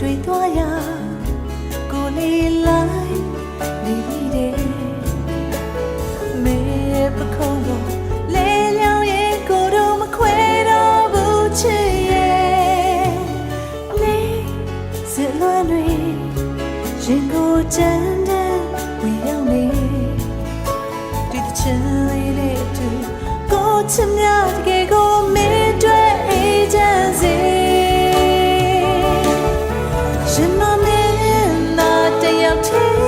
တွေ့သွားရကိုလေးလိုက်နေပြီတဲ့မေပခုံးတော့လဲလျောင်းရဲ့ကိုတော့မခွဲတော့ဘူးချစ်ရဲ့လေးစစ်လွမ်းတွေရင်ကိုချမ်းတဲ့ဝေရောက်နေဒီတချင်လေးနဲ့တူကိုချင်များတကယ်ကိုမင်းတွေ့အေးချမ်းစေရှင်မမင်းနာတယောက်တည်း